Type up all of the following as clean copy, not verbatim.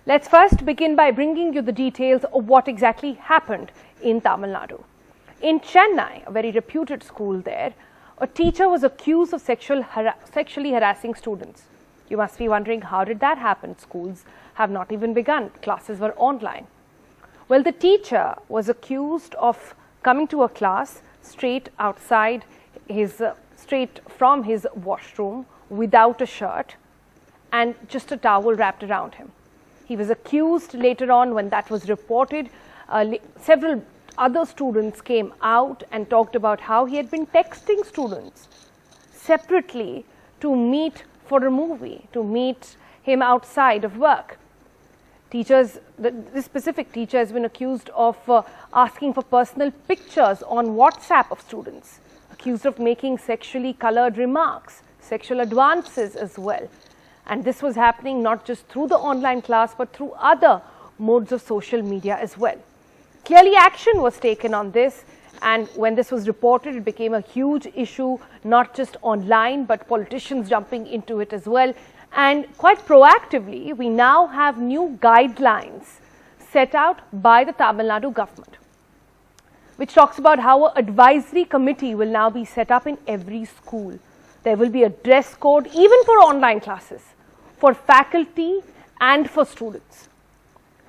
Let's first begin by bringing you the details of what exactly happened in Tamil Nadu. In Chennai, a very reputed school there, a teacher was accused of sexually harassing students. You must be wondering, how did that happen? Schools have not even begun. Classes were online. Well, the teacher was accused of coming to a class straight from his washroom without a shirt and just a towel wrapped around him. He was accused later on. When that was reported, several other students came out and talked about how he had been texting students separately to meet for a movie, to meet him outside of work. This specific teacher has been accused of asking for personal pictures on WhatsApp of students, accused of making sexually colored remarks, sexual advances as well. And this was happening not just through the online class, but through other modes of social media as well. Clearly, action was taken on this, and when this was reported, it became a huge issue, not just online, but politicians jumping into it as well. And quite proactively, we now have new guidelines set out by the Tamil Nadu government, which talks about how an advisory committee will now be set up in every school. There will be a dress code even for online classes, for faculty and for students.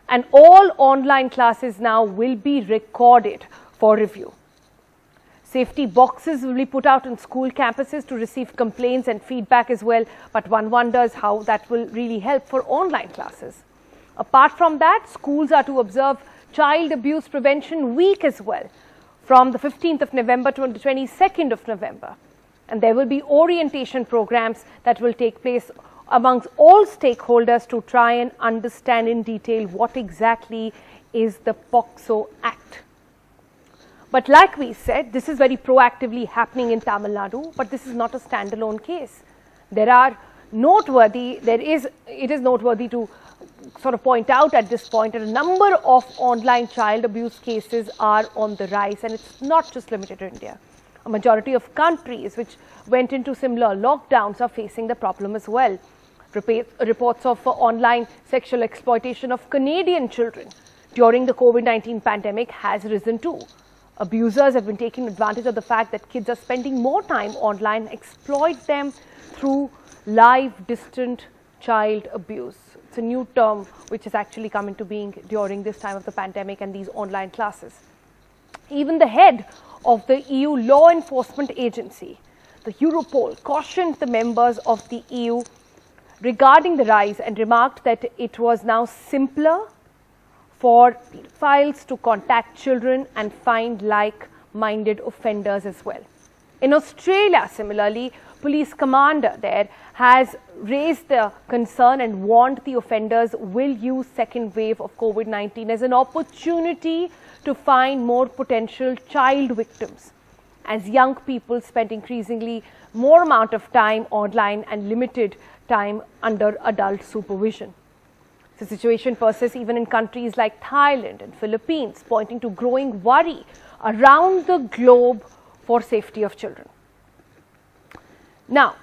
And all online classes now will be recorded for review. Safety boxes will be put out on school campuses to receive complaints and feedback as well, but one wonders how that will really help for online classes. Apart from that, schools are to observe Child Abuse Prevention Week as well, from the 15th of November to the 22nd of November. And there will be orientation programs that will take place amongst all stakeholders to try and understand in detail what exactly is the POCSO Act. But like we said, this is very proactively happening in Tamil Nadu, but this is not a standalone case. It is noteworthy to sort of point out at this point that a number of online child abuse cases are on the rise, and it's not just limited to India. A majority of countries which went into similar lockdowns are facing the problem as well. Reports of online sexual exploitation of Canadian children during the COVID-19 pandemic has risen too. Abusers have been taking advantage of the fact that kids are spending more time online, exploit them through live distant child abuse. It's a new term which has actually come into being during this time of the pandemic and these online classes. Even the head of the EU law enforcement agency, the Europol, cautioned the members of the EU regarding the rise and remarked that it was now simpler for pedophiles to contact children and find like-minded offenders as well. In Australia, similarly, police commander there has raised the concern and warned the offenders will use second wave of COVID-19 as an opportunity to find more potential child victims, as young people spend increasingly more amount of time online and limited time under adult supervision. The situation persists even in countries like Thailand and Philippines, pointing to growing worry around the globe for safety of children. Now,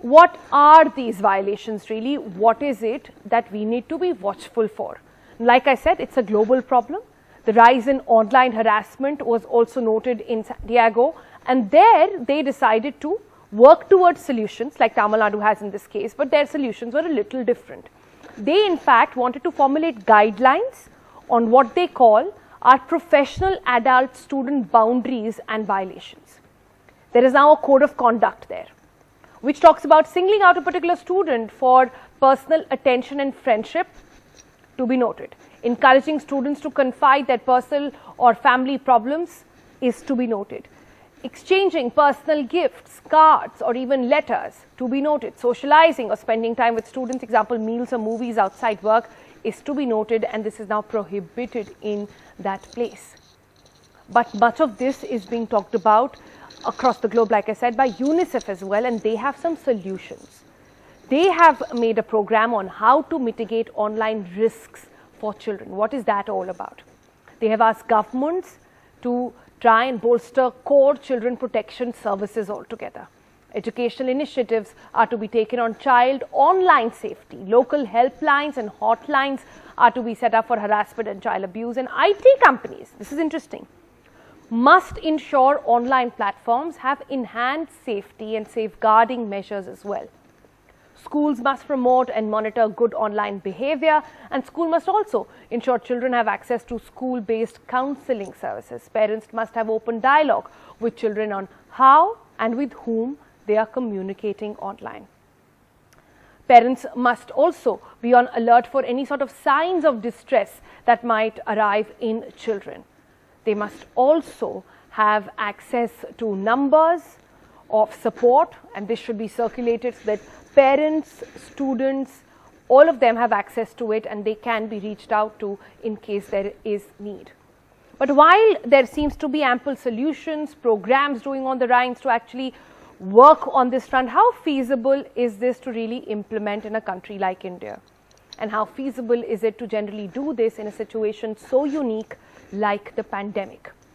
what are these violations really? What is it that we need to be watchful for? Like I said, it's a global problem. The rise in online harassment was also noted in San Diego, and there they decided to work towards solutions like Tamil Nadu has in this case, but their solutions were a little different. They in fact wanted to formulate guidelines on what they call our professional adult student boundaries and violations. There is now a code of conduct there, which talks about singling out a particular student for personal attention and friendship to be noted. Encouraging students to confide their personal or family problems is to be noted. Exchanging personal gifts, cards, or even letters to be noted. Socializing or spending time with students, example meals or movies outside work, is to be noted, and this is now prohibited in that place. But much of this is being talked about across the globe, like I said, by UNICEF as well, and they have some solutions. They have made a program on how to mitigate online risks for children. What is that all about? They have asked governments to try and bolster core children protection services altogether. Educational initiatives are to be taken on child online safety. Local helplines and hotlines are to be set up for harassment and child abuse, and IT companies, this is interesting, must ensure online platforms have enhanced safety and safeguarding measures as well. Schools must promote and monitor good online behavior, and school must also ensure children have access to school-based counseling services. Parents must have open dialogue with children on how and with whom they are communicating online. Parents must also be on alert for any sort of signs of distress that might arrive in children. They must also have access to numbers of support, and this should be circulated so that parents, students, all of them have access to it and they can be reached out to in case there is need. But while there seems to be ample solutions, programs doing on the rise to actually work on this front, how feasible is this to really implement in a country like India? And how feasible is it to generally do this in a situation so unique like the pandemic?